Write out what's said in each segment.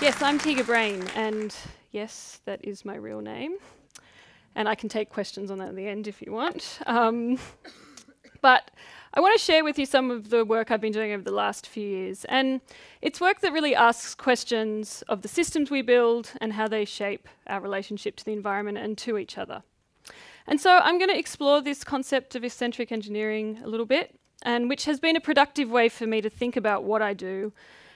Yes, I'm Tega Brain, and yes, that is my real name. And I can take questions on that at the end if you want. But I want to share with you some of the work I've been doing over the last few years. And it's work that really asks questions of the systems we build and how they shape our relationship to the environment and to each other. And so I'm going to explore this concept of eccentric engineering a little bit, and which has been a productive way for me to think about what I do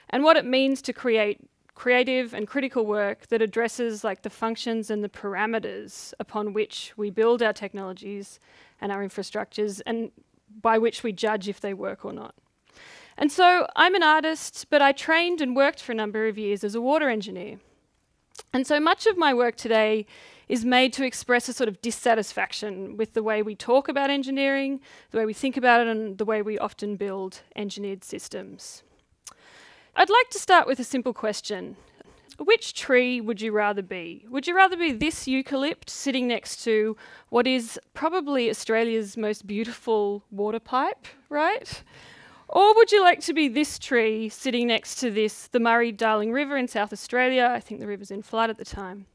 and what it means to create creative and critical work that addresses like the functions and the parameters upon which we build our technologies and our infrastructures, and by which we judge if they work or not. And so I'm an artist, but I trained and worked for a number of years as a water engineer. And so much of my work today is made to express a sort of dissatisfaction with the way we talk about engineering, the way we think about it, and the way we often build engineered systems. I'd like to start with a simple question. Which tree would you rather be? Would you rather be this eucalypt sitting next to what is probably Australia's most beautiful water pipe, right? Or would you like to be this tree sitting next to the Murray-Darling River in South Australia? I think the river's in flood at the time.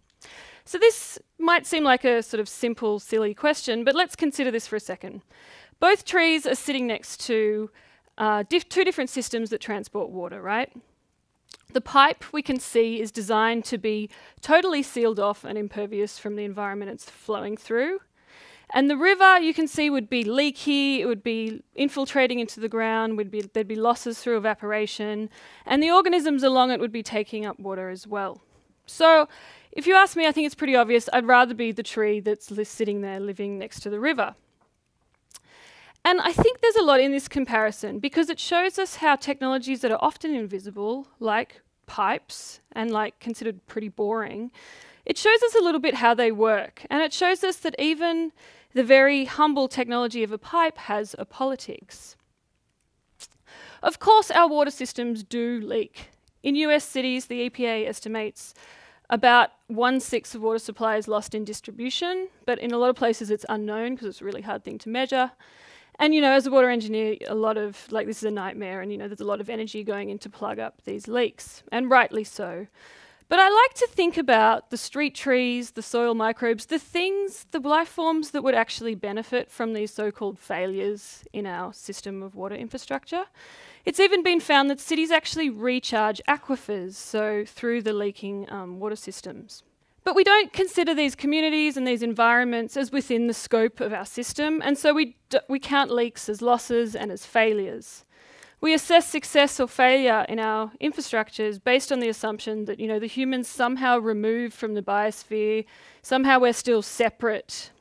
So this might seem like a sort of simple, silly question, but let's consider this for a second. Both trees are sitting next to two different systems that transport water, right? The pipe we can see is designed to be totally sealed off and impervious from the environment it's flowing through. And the river you can see would be leaky, it would be infiltrating into the ground, there'd be losses through evaporation, and the organisms along it would be taking up water as well. So if you ask me, I think it's pretty obvious, I'd rather be the tree that's sitting there living next to the river. And I think there's a lot in this comparison because it shows us how technologies that are often invisible, like pipes and like considered pretty boring, it shows us a little bit how they work. And it shows us that even the very humble technology of a pipe has a politics. Of course, our water systems do leak. In US cities, the EPA estimates about 1/6 of water supply is lost in distribution, but in a lot of places it's unknown because it's a really hard thing to measure. And, you know, as a water engineer, this is a nightmare, and, you know, there's a lot of energy going in to plug up these leaks, and rightly so. But I like to think about the street trees, the soil microbes, the life forms that would actually benefit from these so-called failures in our system of water infrastructure. It's even been found that cities actually recharge aquifers, so through the leaking water systems. But we don't consider these communities and these environments as within the scope of our system, and so we count leaks as losses and as failures. We assess success or failure in our infrastructures based on the assumption that, you know, the humans somehow removed from the biosphere, somehow we're still separate,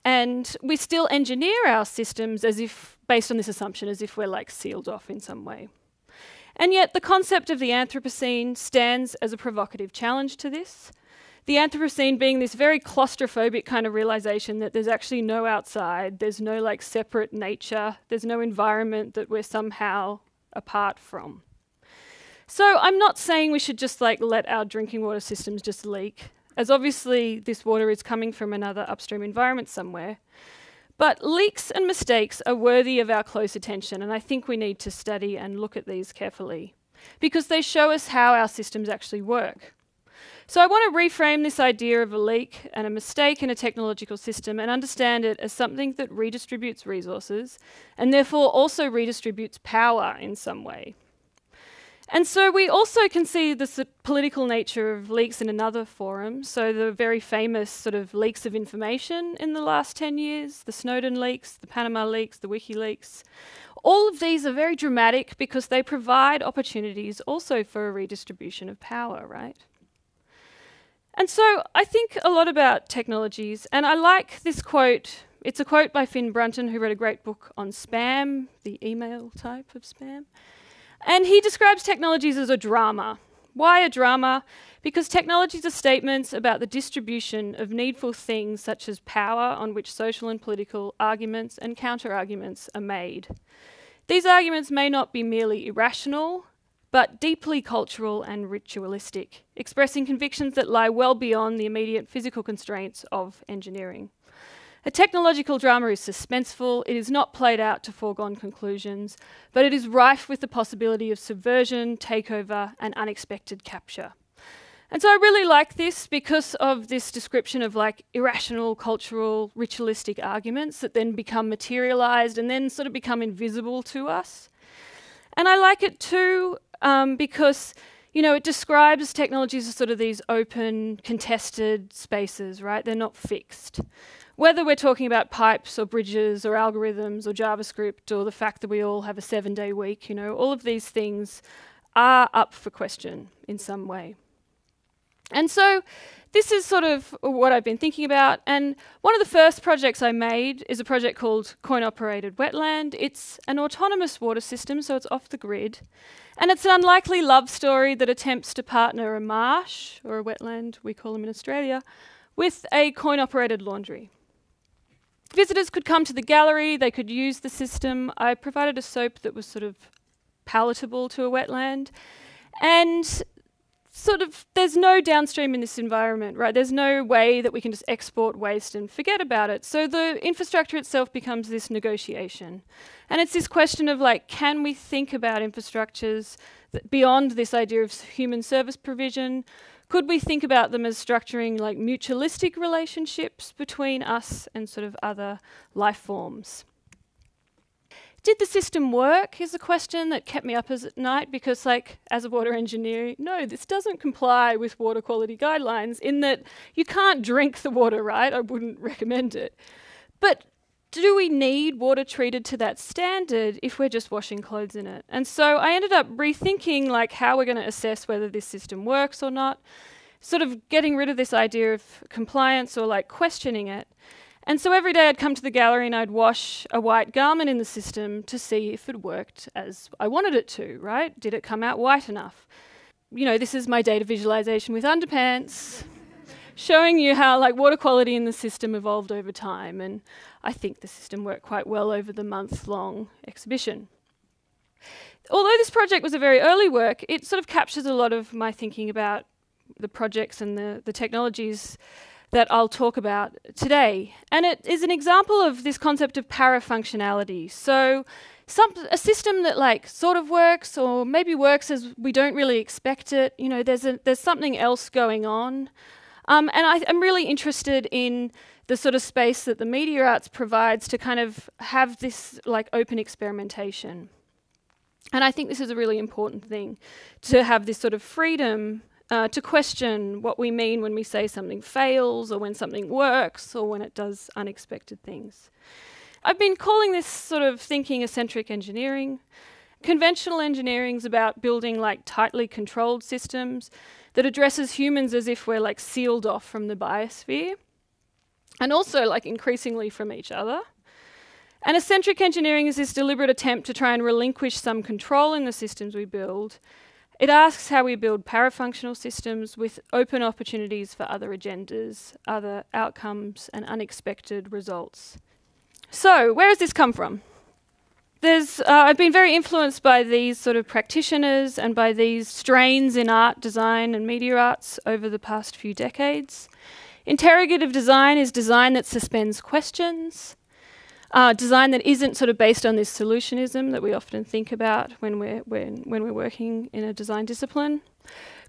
and we still engineer our systems as if, based on this assumption, as if we're like sealed off in some way. And yet the concept of the Anthropocene stands as a provocative challenge to this. The Anthropocene being this very claustrophobic kind of realization that there's actually no outside, there's no like separate nature, there's no environment that we're somehow apart from. So I'm not saying we should just like let our drinking water systems just leak, as obviously this water is coming from another upstream environment somewhere. But leaks and mistakes are worthy of our close attention, and I think we need to study and look at these carefully, because they show us how our systems actually work. So I want to reframe this idea of a leak and a mistake in a technological system and understand it as something that redistributes resources and therefore also redistributes power in some way. And so we also can see the political nature of leaks in another forum. So the very famous sort of leaks of information in the last 10 years, the Snowden leaks, the Panama leaks, the WikiLeaks. All of these are very dramatic because they provide opportunities also for a redistribution of power, right? And so I think a lot about technologies, and I like this quote. It's a quote by Finn Brunton, who wrote a great book on spam, the email type of spam. And he describes technologies as a drama. Why a drama? Because technologies are statements about the distribution of needful things such as power on which social and political arguments and counter-arguments are made. These arguments may not be merely irrational, but deeply cultural and ritualistic, expressing convictions that lie well beyond the immediate physical constraints of engineering. A technological drama is suspenseful, it is not played out to foregone conclusions, but it is rife with the possibility of subversion, takeover, and unexpected capture. And so I really like this because of this description of like irrational, cultural, ritualistic arguments that then become materialized and then sort of become invisible to us. And I like it too because, you know, it describes technologies as sort of these open, contested spaces, right? They're not fixed. Whether we're talking about pipes or bridges or algorithms or JavaScript or the fact that we all have a 7-day week, you know, all of these things are up for question in some way. And so this is sort of what I've been thinking about. And one of the first projects I made is a project called Coin-Operated Wetland. It's an autonomous water system, so it's off the grid. And it's an unlikely love story that attempts to partner a marsh, or a wetland, we call them in Australia, with a coin-operated laundry. Visitors could come to the gallery, they could use the system. I provided a soap that was sort of palatable to a wetland. And sort of, there's no downstream in this environment, right? There's no way that we can just export waste and forget about it. So the infrastructure itself becomes this negotiation. And it's this question of like, can we think about infrastructures that beyond this idea of human service provision? Could we think about them as structuring like mutualistic relationships between us and sort of other life forms? Did the system work is a question that kept me up at night because, like, as a water engineer, no, this doesn't comply with water quality guidelines in that you can't drink the water, right? I wouldn't recommend it. But do we need water treated to that standard if we're just washing clothes in it? And so I ended up rethinking, like, how we're going to assess whether this system works or not, sort of getting rid of this idea of compliance or, like, questioning it. And so every day I'd come to the gallery and I'd wash a white garment in the system to see if it worked as I wanted it to, right? Did it come out white enough? You know, this is my data visualization with underpants, showing you how like water quality in the system evolved over time. And I think the system worked quite well over the month-long exhibition. Although this project was a very early work, it sort of captures a lot of my thinking about the projects and the technologies that I'll talk about today. And it is an example of this concept of parafunctionality. So a system that like sort of works or maybe works as we don't really expect it, you know, there's something else going on. And I'm really interested in the sort of space that the media arts provides to kind of have this like open experimentation. And I think this is a really important thing, to have this sort of freedom to question what we mean when we say something fails or when something works or when it does unexpected things. I've been calling this sort of thinking eccentric engineering. Conventional engineering is about building like tightly controlled systems that addresses humans as if we're like sealed off from the biosphere and also like increasingly from each other. And eccentric engineering is this deliberate attempt to try and relinquish some control in the systems we build. It asks how we build parafunctional systems with open opportunities for other agendas, other outcomes, and unexpected results. So, where has this come from? I've been very influenced by these sort of practitioners and by these strains in art, design, and media arts over the past few decades. Interrogative design is design that suspends questions. Design that isn't sort of based on this solutionism that we often think about when we're working in a design discipline.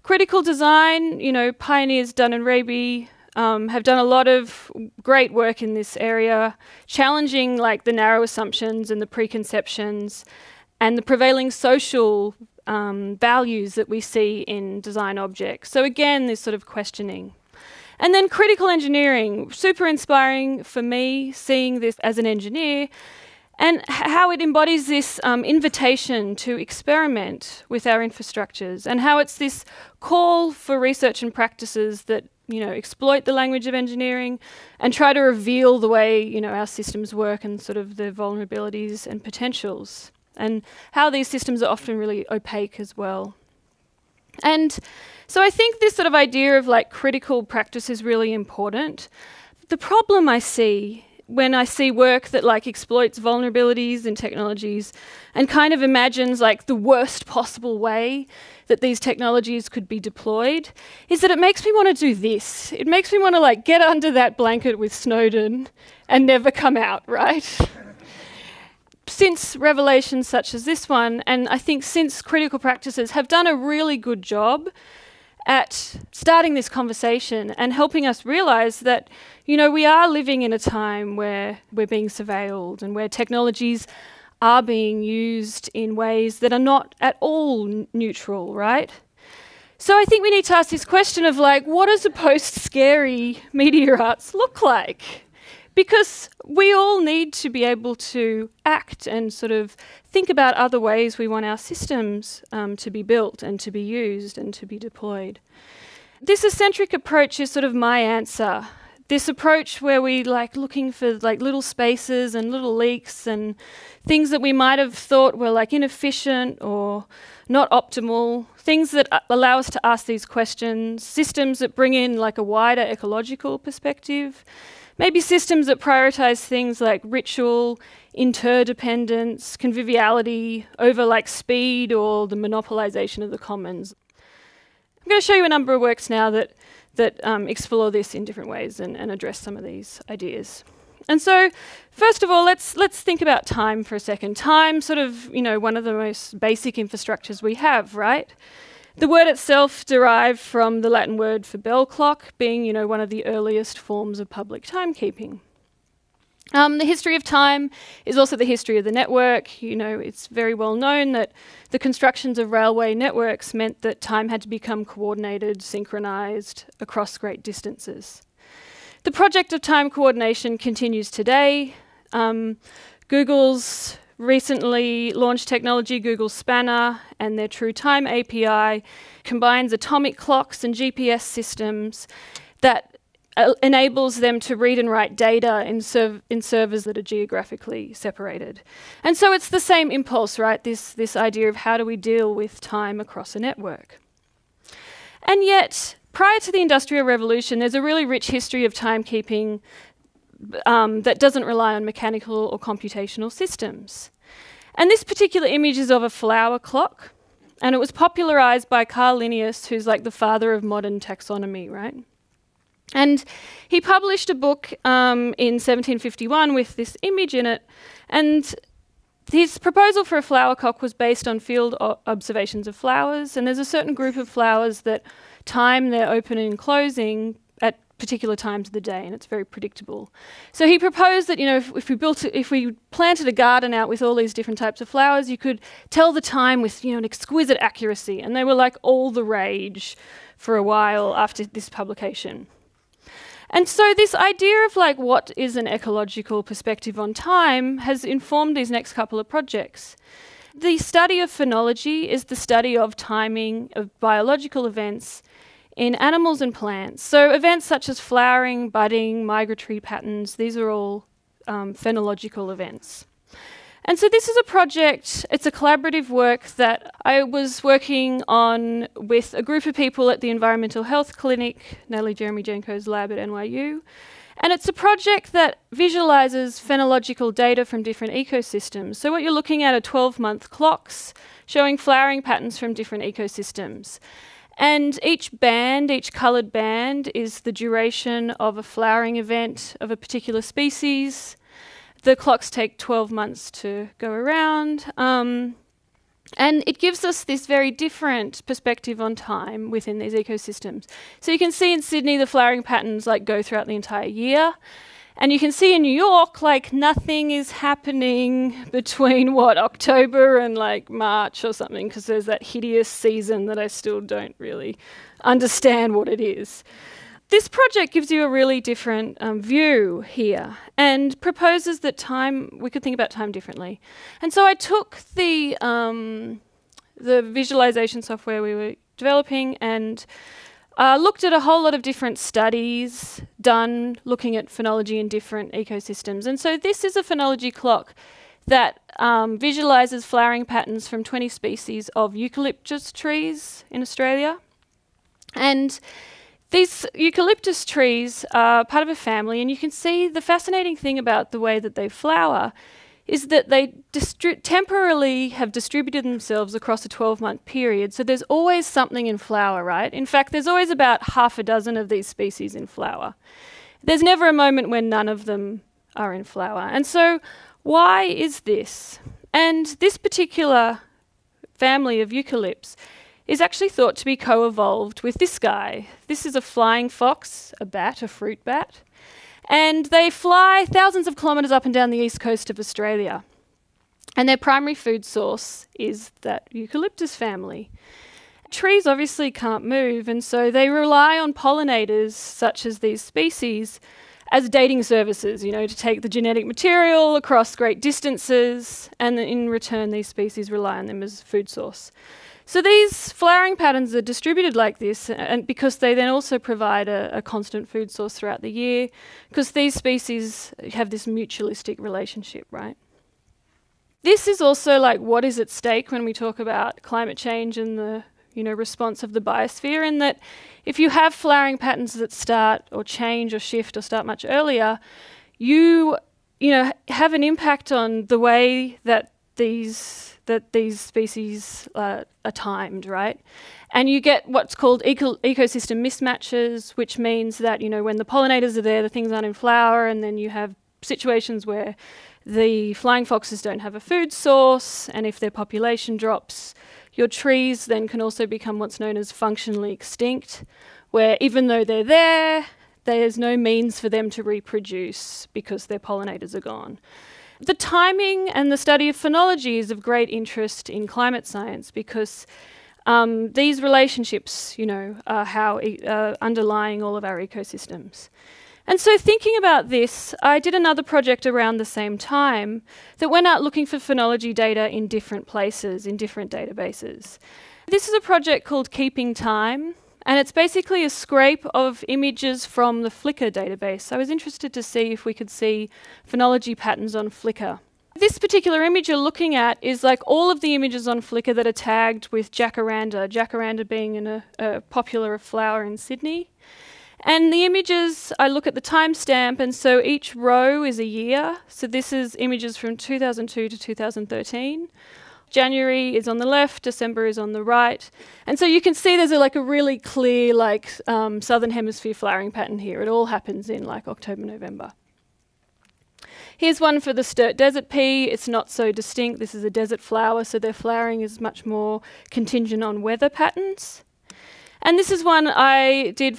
Critical design, you know, pioneers Dunn and Raby have done a lot of great work in this area, challenging like the narrow assumptions and the preconceptions and the prevailing social values that we see in design objects. So again, this sort of questioning. And then critical engineering, super inspiring for me, seeing this as an engineer, and how it embodies this invitation to experiment with our infrastructures, and how it's this call for research and practices that, you know, exploit the language of engineering and try to reveal the way, you know, our systems work and sort of the vulnerabilities and potentials, and how these systems are often really opaque as well. And so I think this sort of idea of like critical practice is really important. The problem I see when I see work that like exploits vulnerabilities in technologies and kind of imagines like the worst possible way that these technologies could be deployed is that it makes me want to do this. It makes me want to like get under that blanket with Snowden and never come out, right? Since revelations such as this one, and I think since critical practices have done a really good job at starting this conversation and helping us realise that, we are living in a time where we're being surveilled and where technologies are being used in ways that are not at all neutral, right? So I think we need to ask this question of what does a post-scary media arts look like? Because we all need to be able to act and sort of think about other ways we want our systems to be built and to be used and to be deployed. This eccentric approach is sort of my answer. This approach where we looking for little spaces and little leaks and things that we might have thought were inefficient or not optimal, things that allow us to ask these questions, systems that bring in a wider ecological perspective, maybe systems that prioritise things like ritual, interdependence, conviviality over speed or the monopolisation of the commons. I'm going to show you a number of works now that explore this in different ways and address some of these ideas. And so, first of all, let's think about time for a second. Time, sort of, one of the most basic infrastructures we have, right? The word itself derived from the Latin word for bell clock, being, one of the earliest forms of public timekeeping. The history of time is also the history of the network. It's very well known that the constructions of railway networks meant that time had to become coordinated, synchronized across great distances. The project of time coordination continues today. Google's recently launched technology, Google Spanner, and their True Time API combines atomic clocks and GPS systems that enables them to read and write data in servers that are geographically separated. And so it's the same impulse, right? This idea of how do we deal with time across a network. And yet, prior to the Industrial Revolution, there's a really rich history of timekeeping that doesn't rely on mechanical or computational systems. And this particular image is of a flower clock, and it was popularised by Carl Linnaeus, who's the father of modern taxonomy, right? And he published a book in 1751 with this image in it, and his proposal for a flower clock was based on field observations of flowers, and there's a certain group of flowers that time their opening and closing at particular times of the day, and it's very predictable. So he proposed that, if we planted a garden out with all these different types of flowers, you could tell the time with, an exquisite accuracy, and they were all the rage for a while after this publication. And so this idea of what is an ecological perspective on time has informed these next couple of projects. The study of phenology is the study of timing of biological events in animals and plants. So events such as flowering, budding, migratory patterns, these are all phenological events. And so this is a project, it's a collaborative work that I was working on with a group of people at the Environmental Health Clinic, Natalie Jeremy Jenko's lab at NYU. And it's a project that visualises phenological data from different ecosystems. So what you're looking at are 12-month clocks showing flowering patterns from different ecosystems. And each band, each coloured band, is the duration of a flowering event of a particular species. The clocks take 12 months to go around, and it gives us this very different perspective on time within these ecosystems. So you can see in Sydney the flowering patterns go throughout the entire year, and you can see in New York nothing is happening between October and March or something, because there's that hideous season that I still don't really understand what it is. This project gives you a really different view here and proposes that we could think about time differently. And so I took the visualization software we were developing and looked at a whole lot of different studies done looking at phenology in different ecosystems. And so this is a phenology clock that visualizes flowering patterns from 20 species of eucalyptus trees in Australia. And these eucalyptus trees are part of a family, and you can see the fascinating thing about the way that they flower is that they temporarily have distributed themselves across a 12-month period. So there's always something in flower, right? In fact, there's always about half a dozen of these species in flower. There's never a moment when none of them are in flower. And so why is this? And this particular family of eucalypts is actually thought to be co-evolved with this guy. This is a flying fox, a bat, a fruit bat, and they fly thousands of kilometres up and down the east coast of Australia. And their primary food source is that eucalyptus family. Trees obviously can't move, and so they rely on pollinators such as these species as dating services, you know, to take the genetic material across great distances, and in return these species rely on them as food source. So these flowering patterns are distributed like this, and because they then also provide a constant food source throughout the year, because these species have this mutualistic relationship, right? This is also like what is at stake when we talk about climate change and the response of the biosphere, in that if you have flowering patterns that start or change or shift or start much earlier, you have an impact on the way that these species are timed, right? And you get what's called ecosystem mismatches, which means that when the pollinators are there, the things aren't in flower, and then you have situations where the flying foxes don't have a food source, and if their population drops, your trees then can also become what's known as functionally extinct, where even though they're there, there's no means for them to reproduce because their pollinators are gone. The timing and the study of phenology is of great interest in climate science, because these relationships, are how underlying all of our ecosystems. And so thinking about this, I did another project around the same time that went out looking for phenology data in different places, in different databases. This is a project called Keeping Time, and it's basically a scrape of images from the Flickr database. So I was interested to see if we could see phenology patterns on Flickr. This particular image you're looking at is like all of the images on Flickr that are tagged with jacaranda being a popular flower in Sydney. And the images, I look at the timestamp, and so each row is a year. So this is images from 2002 to 2013. January is on the left, December is on the right. And so you can see there's a really clear southern hemisphere flowering pattern here. It all happens in October, November. Here's one for the Sturt desert pea. It's not so distinct. This is a desert flower, so their flowering is much more contingent on weather patterns. And this is one I did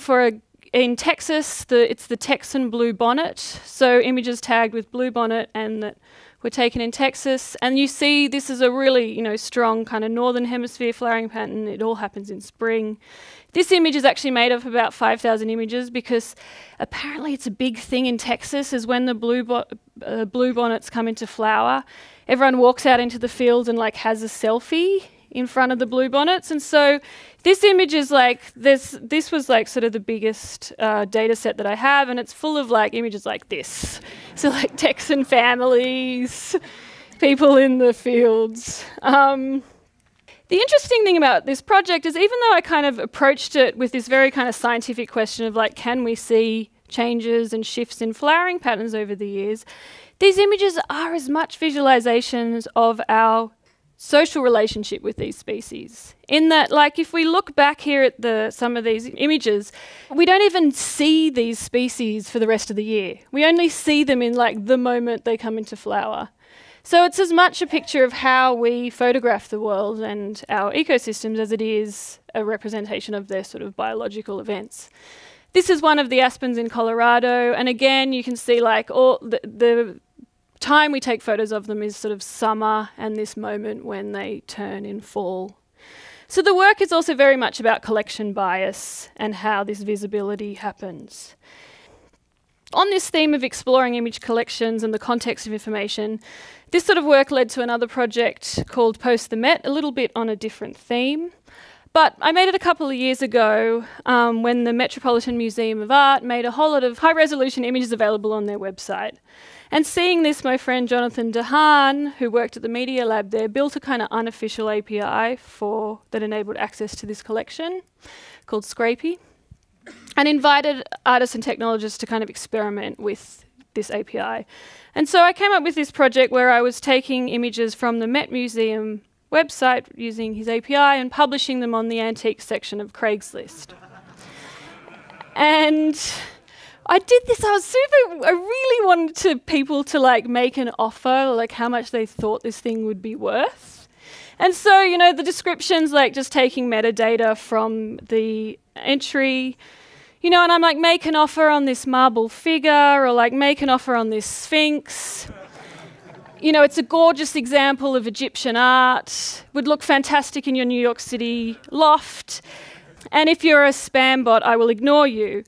in Texas. It's the Texan blue bonnet. So images tagged with blue bonnet and that were taken in Texas. And you see this is a really, strong kind of northern hemisphere flowering pattern. It all happens in spring. This image is actually made of about 5,000 images, because apparently it's a big thing in Texas is when the blue bonnets come into flower, everyone walks out into the field and has a selfie in front of the blue bonnets. And so this image is this was sort of the biggest data set that I have, and it's full of images like this. So Texan families, people in the fields. The interesting thing about this project is, even though I kind of approached it with this very kind of scientific question of can we see changes and shifts in flowering patterns over the years, these images are as much visualizations of our social relationship with these species. In that, if we look back here at some of these images, we don't even see these species for the rest of the year. We only see them in the moment they come into flower. So it's as much a picture of how we photograph the world and our ecosystems as it is a representation of their sort of biological events. This is one of the aspens in Colorado, and again you can see all the time we take photos of them is sort of summer and this moment when they turn in fall. So the work is also very much about collection bias and how this visibility happens. On this theme of exploring image collections and the context of information, this sort of work led to another project called Post the Met, a little bit on a different theme. But I made it a couple of years ago when the Metropolitan Museum of Art made a whole lot of high-resolution images available on their website. And seeing this, my friend Jonathan DeHaan, who worked at the Media Lab there, built a kind of unofficial API that enabled access to this collection called Scrapey, and invited artists and technologists to kind of experiment with this API. And so I came up with this project where I was taking images from the Met Museum website using his API and publishing them on the antiques section of Craigslist. And I did this, I really wanted people to make an offer, how much they thought this thing would be worth. And so, you know, the description's like just taking metadata from the entry, you know, and I'm like, make an offer on this marble figure, or like make an offer on this sphinx. You know, it's a gorgeous example of Egyptian art, would look fantastic in your New York City loft. And if you're a spam bot, I will ignore you.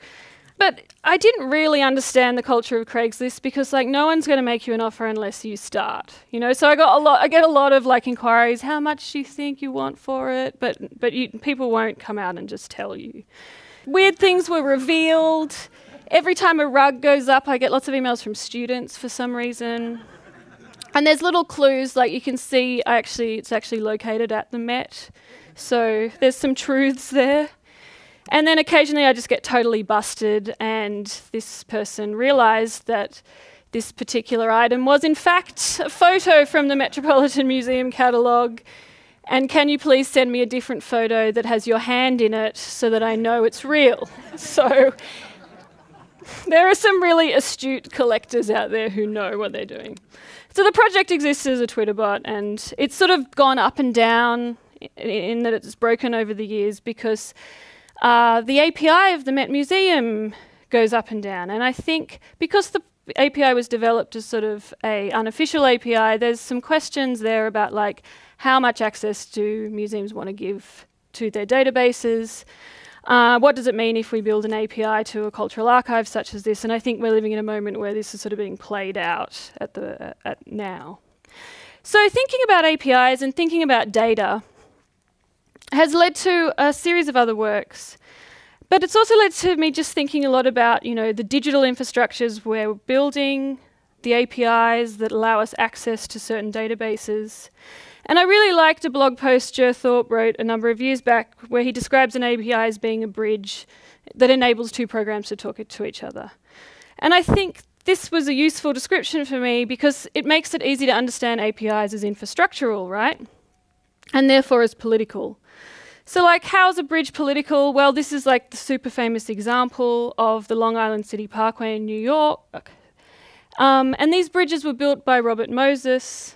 But I didn't really understand the culture of Craigslist because, like, no one's going to make you an offer unless you start, you know. So I get a lot of like inquiries. How much do you think you want for it? But people won't come out and just tell you. Weird things were revealed. Every time a rug goes up, I get lots of emails from students for some reason. And there's little clues, like you can see. It's actually located at the Met, so there's some truths there. And then occasionally I just get totally busted, and this person realised that this particular item was in fact a photo from the Metropolitan Museum catalogue, and can you please send me a different photo that has your hand in it so that I know it's real? So there are some really astute collectors out there who know what they're doing. So the project exists as a Twitter bot, and it's sort of gone up and down in that it's broken over the years because the API of the Met Museum goes up and down. And I think because the API was developed as sort of an unofficial API, there's some questions there about like how much access do museums want to give to their databases? What does it mean if we build an API to a cultural archive such as this? And I think we're living in a moment where this is sort of being played out at now. So thinking about APIs and thinking about data has led to a series of other works. But it's also led to me just thinking a lot about, you know, the digital infrastructures we're building, the APIs that allow us access to certain databases. And I really liked a blog post Jer Thorpe wrote a number of years back where he describes an API as being a bridge that enables two programs to talk to each other. And I think this was a useful description for me because it makes it easy to understand APIs as infrastructural, right? And therefore as political. So like, how's a bridge political? Well, this is like the super famous example of the Long Island City Parkway in New York. And these bridges were built by Robert Moses.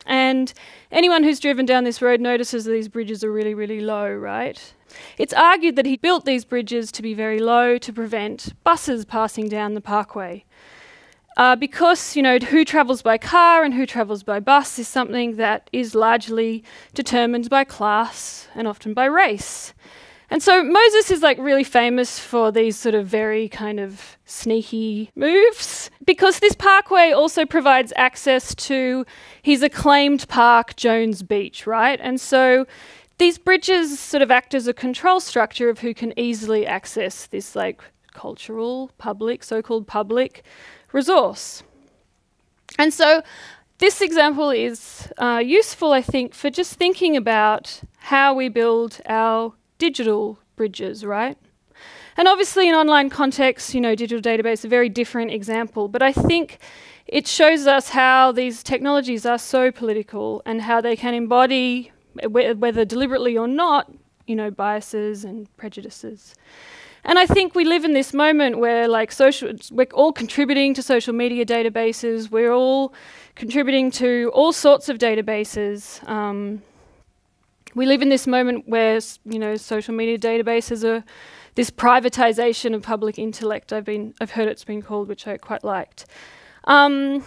And anyone who's driven down this road notices that these bridges are really, really low, right? It's argued that he built these bridges to be very low to prevent buses passing down the parkway. Because, you know, who travels by car and who travels by bus is something that is largely determined by class and often by race. And so Moses is like really famous for these sort of very kind of sneaky moves because this parkway also provides access to his acclaimed park, Jones Beach, right? And so these bridges sort of act as a control structure of who can easily access this like cultural, public, so-called public resource. And so this example is useful, I think, for just thinking about how we build our digital bridges, right? And obviously in online contexts, you know, digital database is a very different example, but I think it shows us how these technologies are so political and how they can embody, whether deliberately or not, you know, biases and prejudices. And I think we live in this moment where like we're all contributing to social media databases, we're all contributing to all sorts of databases. We live in this moment where, you know, social media databases are this privatization of public intellect, I've heard it's been called, which I quite liked. And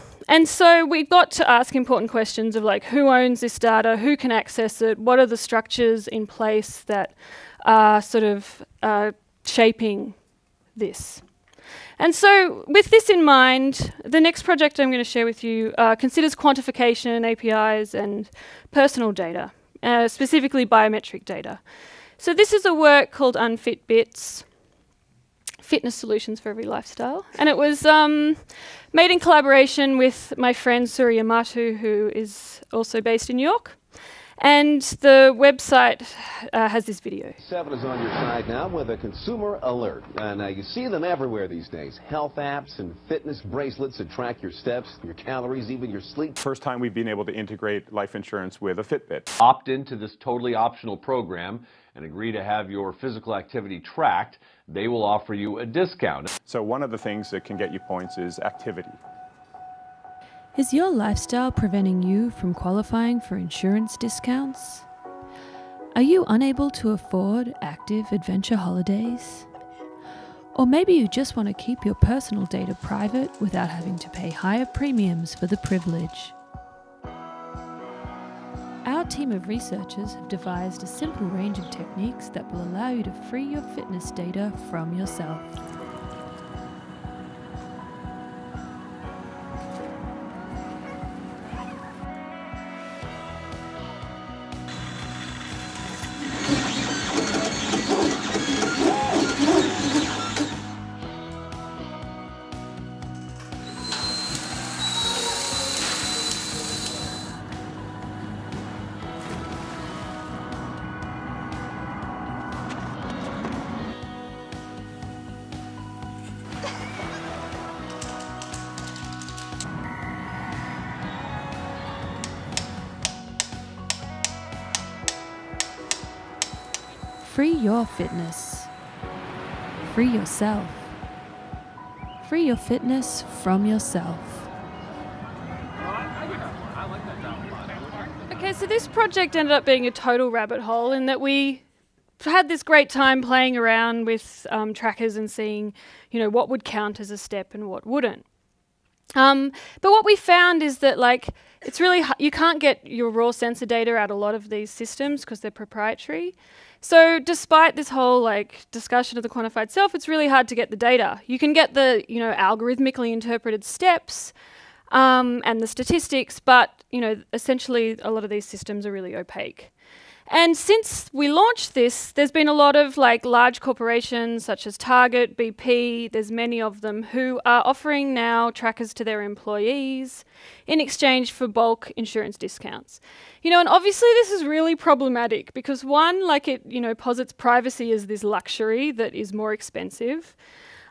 so we've got to ask important questions of like, who owns this data, who can access it, what are the structures in place that are sort of shaping this. And so with this in mind, the next project I'm going to share with you considers quantification, APIs, and personal data, specifically biometric data. So this is a work called Unfit Bits, Fitness Solutions for Every Lifestyle. And it was made in collaboration with my friend Surya Matu, who is also based in New York. And the website has this video. 7 is on your side now with a consumer alert. Now you see them everywhere these days. Health apps and fitness bracelets that track your steps, your calories, even your sleep. First time we've been able to integrate life insurance with a Fitbit. Opt into this totally optional program and agree to have your physical activity tracked. They will offer you a discount. So one of the things that can get you points is activity. Is your lifestyle preventing you from qualifying for insurance discounts? Are you unable to afford active adventure holidays? Or maybe you just want to keep your personal data private without having to pay higher premiums for the privilege. Our team of researchers have devised a simple range of techniques that will allow you to free your fitness data from yourself. Free your fitness. Free yourself. Free your fitness from yourself. Okay, so this project ended up being a total rabbit hole in that we had this great time playing around with trackers and seeing, what would count as a step and what wouldn't. But what we found is that, it's really you can't get your raw sensor data out of a lot of these systems because they're proprietary. So despite this whole discussion of the quantified self, it's really hard to get the data. You can get the algorithmically interpreted steps and the statistics, but essentially a lot of these systems are really opaque. And since we launched this, there's been a lot of large corporations such as Target, BP, there's many of them who are offering now trackers to their employees in exchange for bulk insurance discounts. And obviously this is really problematic because one, it posits privacy as this luxury that is more expensive.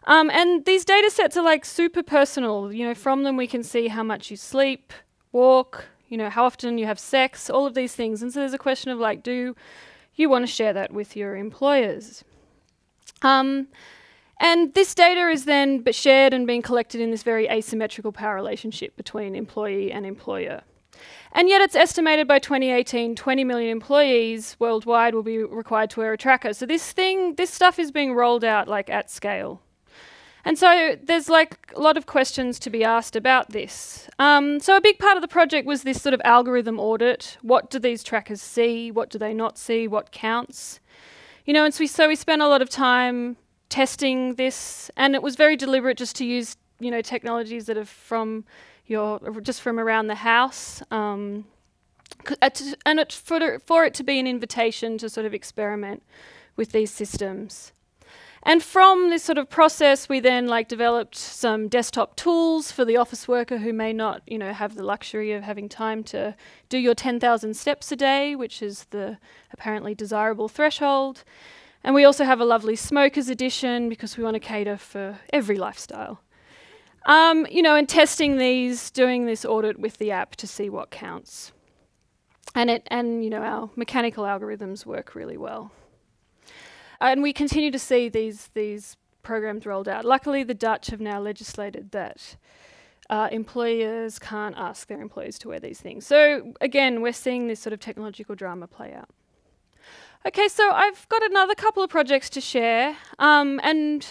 And these data sets are super personal. From them we can see how much you sleep, walk, how often you have sex, all of these things. And so there's a question of do you want to share that with your employers? And this data is then shared and being collected in this very asymmetrical power relationship between employee and employer. And yet it's estimated by 2018, 20 million employees worldwide will be required to wear a tracker. So this stuff is being rolled out at scale. And so there's a lot of questions to be asked about this. So a big part of the project was this sort of algorithm audit. What do these trackers see? What do they not see? What counts? And so we spent a lot of time testing this, and it was very deliberate just to use technologies that are from around the house, and for it to be an invitation to sort of experiment with these systems. And from this sort of process, we then developed some desktop tools for the office worker who may not, have the luxury of having time to do your 10,000 steps a day, which is the apparently desirable threshold. And we also have a lovely smokers edition because we want to cater for every lifestyle. And testing these, doing this audit with the app to see what counts. And our mechanical algorithms work really well. And we continue to see these programs rolled out. Luckily, the Dutch have now legislated that employers can't ask their employees to wear these things. So again, we're seeing this sort of technological drama play out. Okay, so I've got another couple of projects to share. And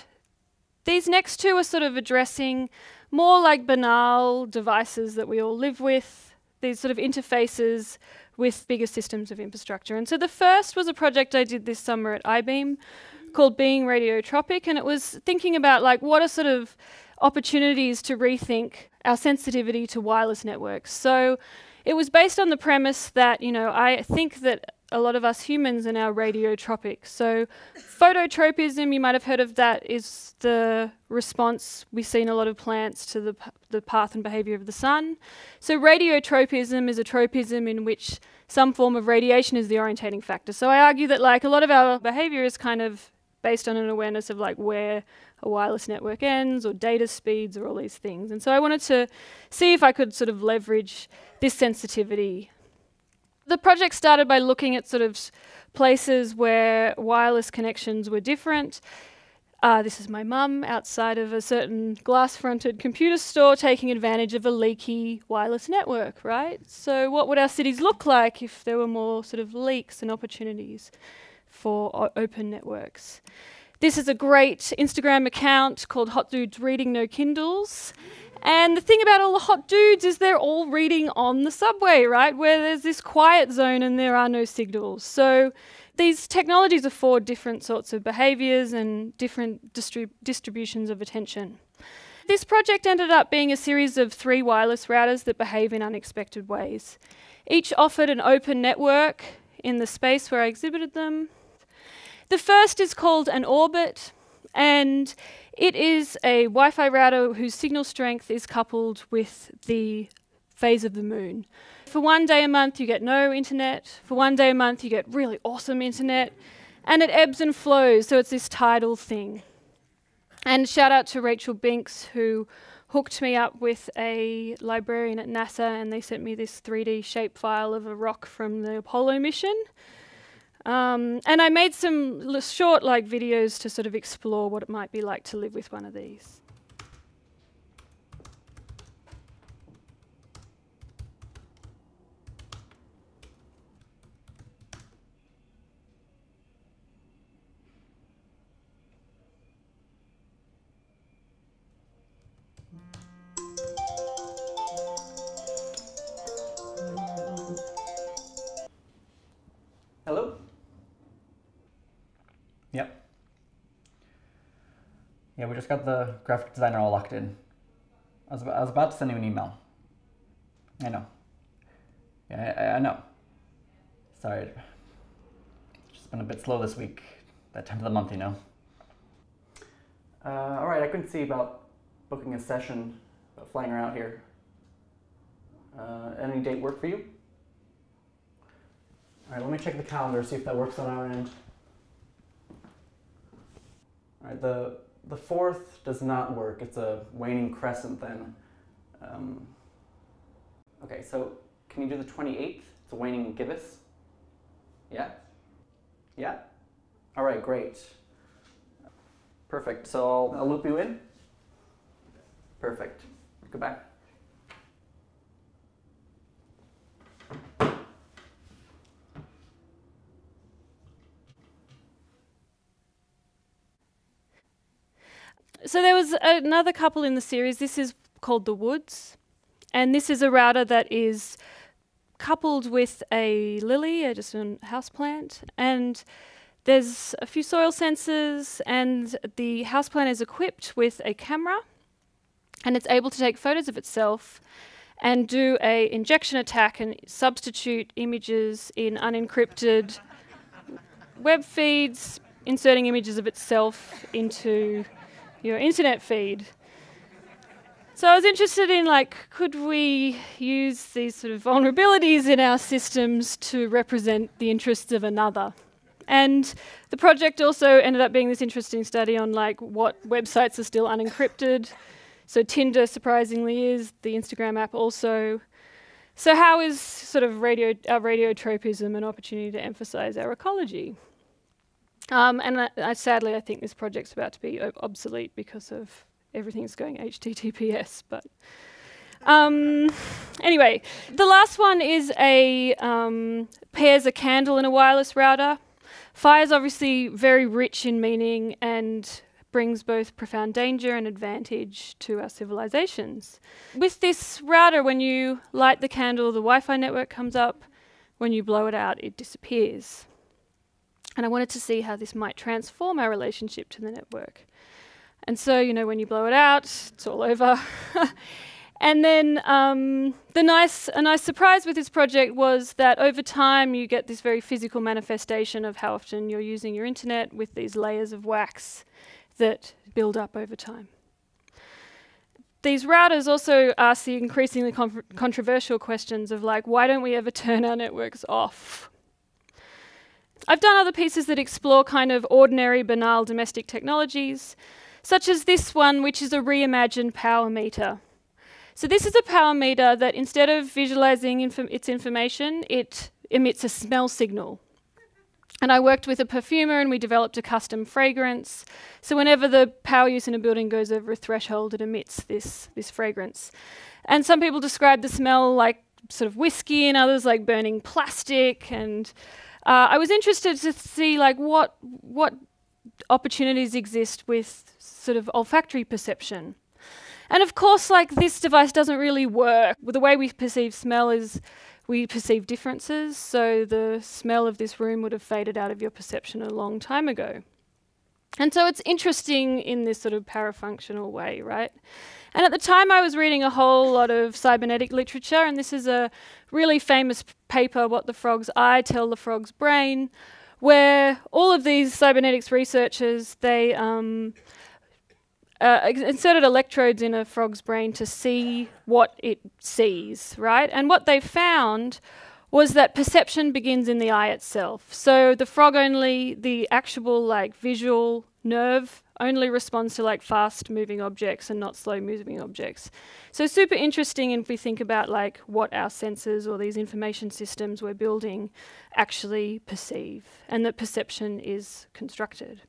these next two are sort of addressing more banal devices that we all live with, these sort of interfaces with bigger systems of infrastructure. And so the first was a project I did this summer at iBeam called Being Radiotropic, and it was thinking about what are sort of opportunities to rethink our sensitivity to wireless networks. So it was based on the premise that, I think that a lot of us humans are now radiotropic. So phototropism, you might have heard of that, is the response we see in a lot of plants to the path and behaviour of the sun. So radiotropism is a tropism in which some form of radiation is the orientating factor. So I argue that a lot of our behaviour is kind of based on an awareness of where a wireless network ends or data speeds or all these things. And so I wanted to see if I could sort of leverage this sensitivity. The project started by looking at sort of places where wireless connections were different. This is my mum outside of a certain glass-fronted computer store taking advantage of a leaky wireless network, right? So what would our cities look like if there were more sort of leaks and opportunities for open networks? This is a great Instagram account called Hot Dudes Reading No Kindles. And the thing about all the hot dudes is they're all reading on the subway, right? Where there's this quiet zone and there are no signals. So these technologies afford different sorts of behaviours and different distributions of attention. This project ended up being a series of 3 wireless routers that behave in unexpected ways. Each offered an open network in the space where I exhibited them. The first is called an orbit, and it is a Wi-Fi router whose signal strength is coupled with the phase of the moon. For 1 day a month you get no internet, for 1 day a month you get really awesome internet, and it ebbs and flows, so it's this tidal thing. And shout out to Rachel Binks, who hooked me up with a librarian at NASA, and they sent me this 3D shapefile of a rock from the Apollo mission. And I made some short videos to sort of explore what it might be like to live with one of these. Hello? Yep. Yeah, we just got the graphic designer all locked in. I was about to send you an email. I know. Yeah, I know. Sorry. It's just been a bit slow this week. That time of the month, you know. Alright, I couldn't see about booking a session, flying her out here. Any date work for you? Alright, let me check the calendar, see if that works on our end. Alright, the 4th does not work. It's a waning crescent then. Okay, so can you do the 28th? It's a waning gibbous. Yeah? Yeah? Alright, great. Perfect, so I'll loop you in. Perfect. Goodbye. So there was another couple in the series. This is called The Woods, and this is a router that is coupled with a lily, just a houseplant, and there's a few soil sensors, and the houseplant is equipped with a camera, and it's able to take photos of itself and do a injection attack and substitute images in unencrypted web feeds, inserting images of itself into your internet feed. So I was interested in, could we use these sort of vulnerabilities in our systems to represent the interests of another? And the project also ended up being this interesting study on what websites are still unencrypted. So Tinder, surprisingly, is, the Instagram app also. So how is sort of our radiotropism an opportunity to emphasize our ecology? And sadly, I think this project's about to be obsolete because of everything's going HTTPS. But anyway, the last one is pairs a candle in a wireless router. Fire is obviously very rich in meaning and brings both profound danger and advantage to our civilizations. With this router, when you light the candle, the Wi-Fi network comes up. When you blow it out, it disappears. And I wanted to see how this might transform our relationship to the network. And so, when you blow it out, it's all over. And then a nice surprise with this project was that over time you get this very physical manifestation of how often you're using your internet with these layers of wax that build up over time. These routers also ask the increasingly controversial questions of why don't we ever turn our networks off? I've done other pieces that explore kind of ordinary, banal domestic technologies, such as this one, which is a reimagined power meter. So this is a power meter that instead of visualizing its information, it emits a smell signal. And I worked with a perfumer and we developed a custom fragrance. So whenever the power use in a building goes over a threshold, it emits this fragrance. And some people describe the smell like sort of whiskey and others like burning plastic. And I was interested to see like what opportunities exist with sort of olfactory perception. And of course, like, this device doesn't really work. The way we perceive smell is we perceive differences, so the smell of this room would have faded out of your perception a long time ago. And so it's interesting in this sort of parafunctional way, right? And at the time I was reading a whole lot of cybernetic literature, and this is a really famous paper, What the Frog's Eye Tell the Frog's Brain, where all of these cybernetics researchers, they inserted electrodes in a frog's brain to see what it sees, right? And what they found was that perception begins in the eye itself. So the frog only, the actual like visual nerve only responds to like fast moving objects and not slow moving objects. So super interesting if we think about like what our sensors or these information systems we're building actually perceive, and that perception is constructed.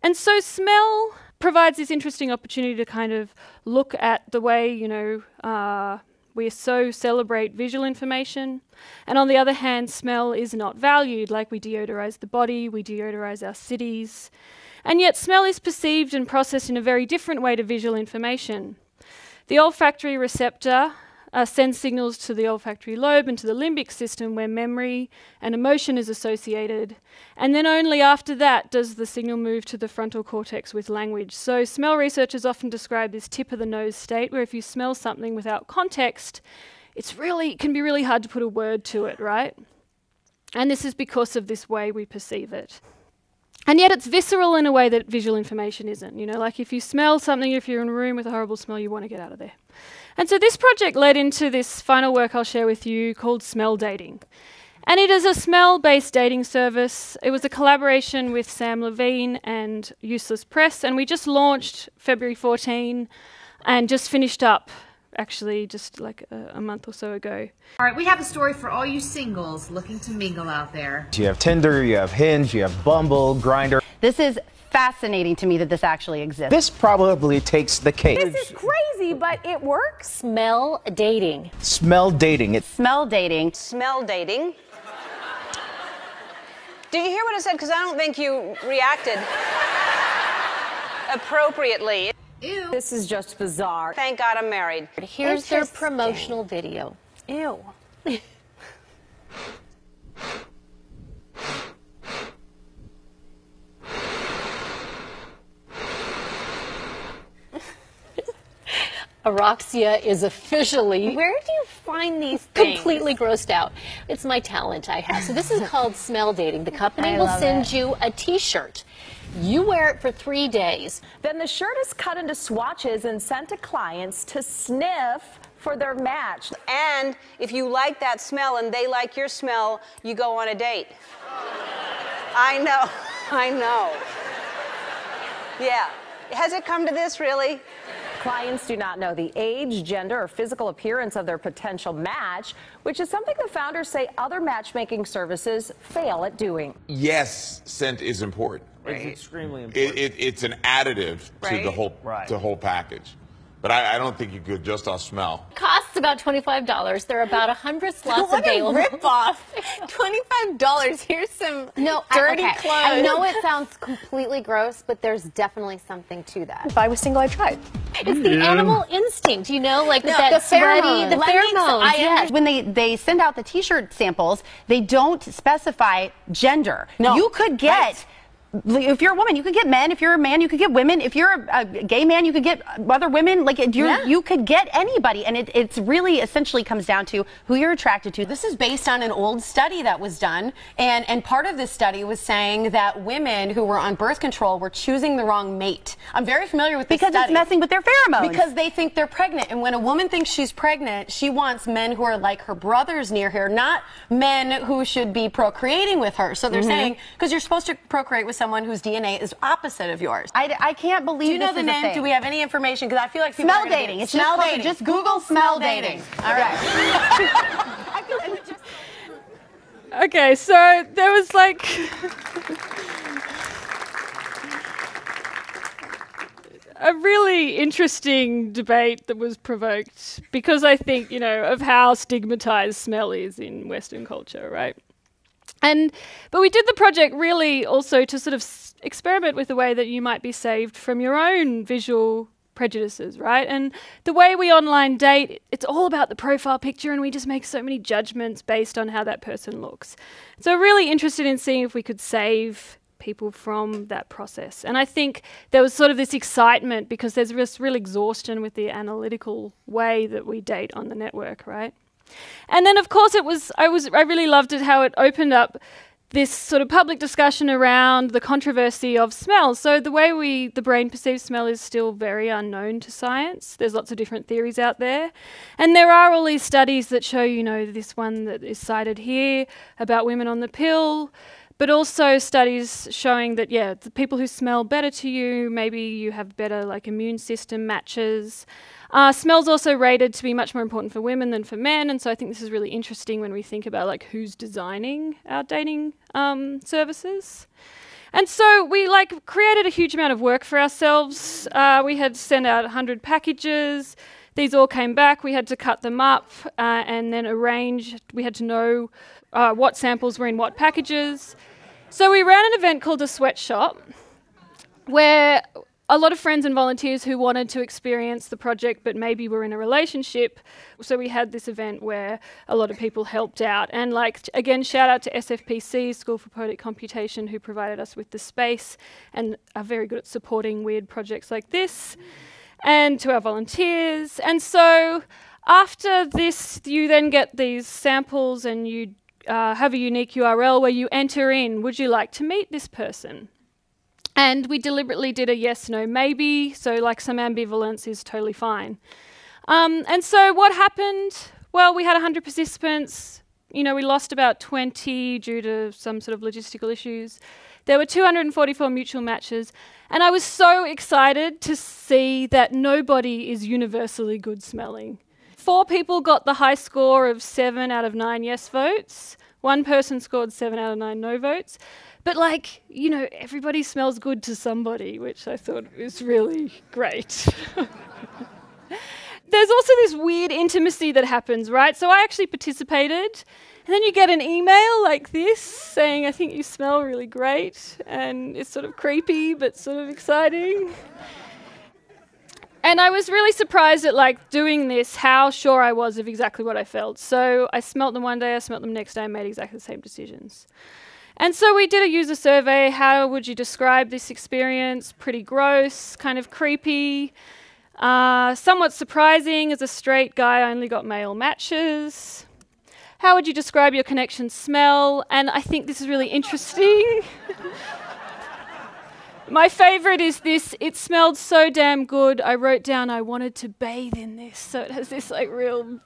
And so smell provides this interesting opportunity to kind of look at the way, you know, we so celebrate visual information. And on the other hand, smell is not valued. Like, we deodorize the body, we deodorize our cities. And yet smell is perceived and processed in a very different way to visual information. The olfactory receptor sends signals to the olfactory lobe and to the limbic system, where memory and emotion is associated. And then only after that does the signal move to the frontal cortex with language. So smell researchers often describe this tip of the nose state, where if you smell something without context, it can be really hard to put a word to it, right? And this is because of this way we perceive it. And yet it's visceral in a way that visual information isn't. You know, like if you smell something, if you're in a room with a horrible smell, you want to get out of there. And so this project led into this final work I'll share with you called Smell Dating. And it is a smell-based dating service. It was a collaboration with Sam Levine and Useless Press, and we just launched February 14 and just finished up actually just like a month or so ago. All right, we have a story for all you singles looking to mingle out there. You have Tinder, you have Hinge, you have Bumble, Grindr. This is fascinating to me that this actually exists. This probably takes the cake. This is crazy, but it works. Smell dating. Smell dating. It's smell dating. Smell dating. Did you hear what I said? Because I don't think you reacted appropriately. Ew. This is just bizarre. Thank God I'm married. Here's their promotional video. Ew. Aroxia is officially... Where do you find these things? Completely grossed out. It's my talent I have. So this is called Smell Dating. The company will send you a t-shirt. You wear it for 3 days. Then the shirt is cut into swatches and sent to clients to sniff for their match. And if you like that smell and they like your smell, you go on a date. I know. I know. Yeah. Has it come to this, really? Clients do not know the age, gender, or physical appearance of their potential match, which is something the founders say other matchmaking services fail at doing. Yes, scent is important. Right. It's extremely important. It's an additive to the whole package. But I don't think you could just off smell. Costs about $25. There are about 100 slots available. What a rip-off. $25. Here's some dirty clothes. I know it sounds completely gross, but there's definitely something to that. If I was single, I'd try it. It's the animal instinct, you know, like that sweaty, the pheromones. Yes. When they send out the t-shirt samples, they don't specify gender. No. You could get... If you're a woman, you could get men. If you're a man, you could get women. If you're a gay man, you could get other women. Like, you could get anybody. And it's really essentially comes down to who you're attracted to. This is based on an old study that was done. And part of this study was saying that women who were on birth control were choosing the wrong mate. I'm very familiar with this study. Because it's messing with their pheromones. Because they think they're pregnant. And when a woman thinks she's pregnant, she wants men who are like her brothers near her, not men who should be procreating with her. So they're saying, because you're supposed to procreate with someone whose DNA is opposite of yours. I can't believe. Do you know the name? Do we have any information? Because I feel like people smell dating. It's smell dating. Just Google smell dating. All right. Okay, so there was like a really interesting debate that was provoked because I think, you know, of how stigmatized smell is in Western culture, right? But we did the project really also to sort of experiment with the way that you might be saved from your own visual prejudices, right? And the way we online date, it's all about the profile picture, and we just make so many judgments based on how that person looks. So really interested in seeing if we could save people from that process. And I think there was sort of this excitement because there's this real exhaustion with the analytical way that we date on the network, right? And then of course I really loved it how it opened up this sort of public discussion around the controversy of smell. So the way the brain perceives smell is still very unknown to science. There's lots of different theories out there. And there are all these studies that show, you know, this one that is cited here about women on the pill, but also studies showing that, yeah, the people who smell better to you, maybe you have better like immune system matches. Smell's also rated to be much more important for women than for men, and so I think this is really interesting when we think about like who's designing our dating services. And so we like created a huge amount of work for ourselves. We had sent out 100 packages. These all came back. We had to cut them up and then arrange. We had to know what samples were in what packages. So we ran an event called a sweatshop where a lot of friends and volunteers who wanted to experience the project but maybe were in a relationship. So we had this event where a lot of people helped out. And like, again, shout out to SFPC, School for Poetic Computation, who provided us with the space and are very good at supporting weird projects like this, and to our volunteers. And so after this, you then get these samples and you have a unique URL where you enter in, would you like to meet this person? And we deliberately did a yes, no, maybe, so like some ambivalence is totally fine. And so what happened? Well, we had 100 participants. You know, we lost about 20 due to some sort of logistical issues. There were 244 mutual matches. And I was so excited to see that nobody is universally good smelling. 4 people got the high score of 7 out of 9 yes votes. 1 person scored 7 out of 9 no votes. But like, you know, everybody smells good to somebody, which I thought was really great. There's also this weird intimacy that happens, right? So I actually participated, and then you get an email like this saying, I think you smell really great, and it's sort of creepy, but sort of exciting. And I was really surprised at like doing this, how sure I was of exactly what I felt. So I smelt them one day, I smelt them next day, I made exactly the same decisions. And so we did a user survey. How would you describe this experience? Pretty gross, kind of creepy, somewhat surprising. As a straight guy, I only got male matches. How would you describe your connection smell? And I think this is really interesting. My favorite is this. It smelled so damn good. I wrote down I wanted to bathe in this. So it has this like real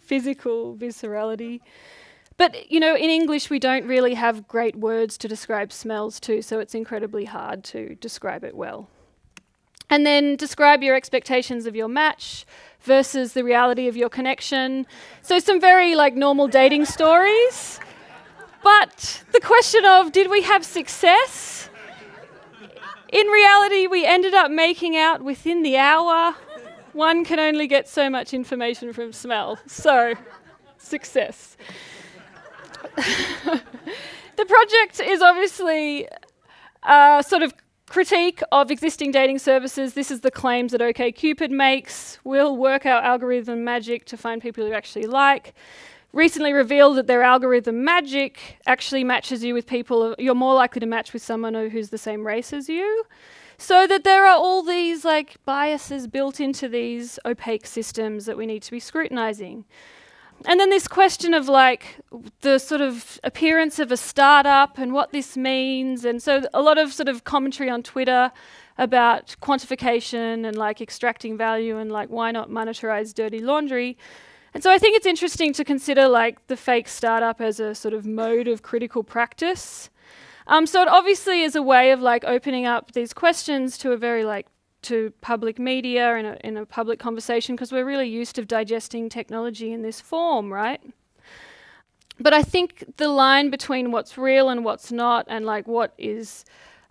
physical viscerality. But, you know, in English, we don't really have great words to describe smells too, so it's incredibly hard to describe it well. And then describe your expectations of your match versus the reality of your connection. So some very, like, normal dating stories. But the question of, did we have success? In reality, we ended up making out within the hour. One can only get so much information from smell. So, success. The project is obviously a sort of critique of existing dating services. This is the claims that OkCupid makes. We'll work our algorithm magic to find people you actually like. Recently revealed that their algorithm magic actually matches you with people, you're more likely to match with someone who's the same race as you. So that there are all these like biases built into these opaque systems that we need to be scrutinizing. And then this question of like the sort of appearance of a startup and what this means. And so a lot of sort of commentary on Twitter about quantification and like extracting value and like why not monetize dirty laundry. And so I think it's interesting to consider like the fake startup as a sort of mode of critical practice. So it obviously is a way of like opening up these questions to a very like to public media in a public conversation, because we're really used to digesting technology in this form, right? But I think the line between what's real and what's not, and like what is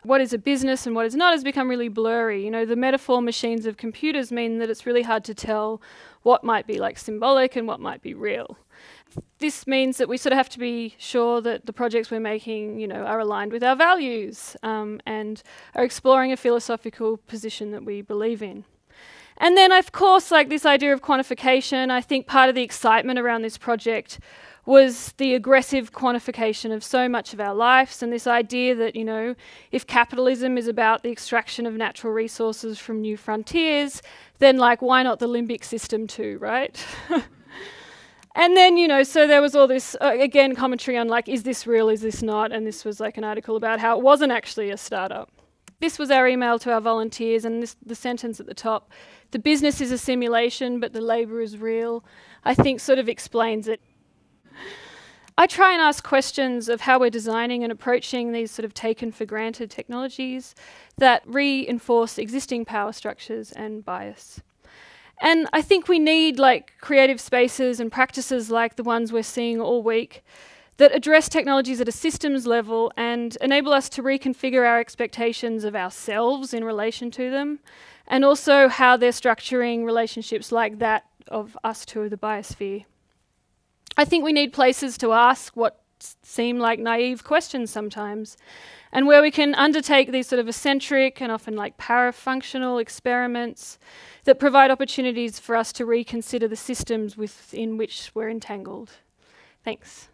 a business and what is not, has become really blurry. You know, the metaphor machines of computers mean that it's really hard to tell what might be like symbolic and what might be real. This means that we sort of have to be sure that the projects we're making, you know, are aligned with our values and are exploring a philosophical position that we believe in. And then, of course, like this idea of quantification, I think part of the excitement around this project was the aggressive quantification of so much of our lives, and this idea that, you know, if capitalism is about the extraction of natural resources from new frontiers, then like why not the limbic system too, right? And then, you know, so there was all this, again, commentary on like, is this real, is this not? And this was like an article about how it wasn't actually a startup. This was our email to our volunteers, and the sentence at the top, the business is a simulation, but the labour is real, I think sort of explains it. I try and ask questions of how we're designing and approaching these sort of taken for granted technologies that reinforce existing power structures and bias. And I think we need like creative spaces and practices like the ones we're seeing all week that address technologies at a systems level and enable us to reconfigure our expectations of ourselves in relation to them, and also how they're structuring relationships like that of us to the biosphere. I think we need places to ask what seem like naive questions sometimes, and where we can undertake these sort of eccentric and often like parafunctional experiments that provide opportunities for us to reconsider the systems within which we're entangled. Thanks.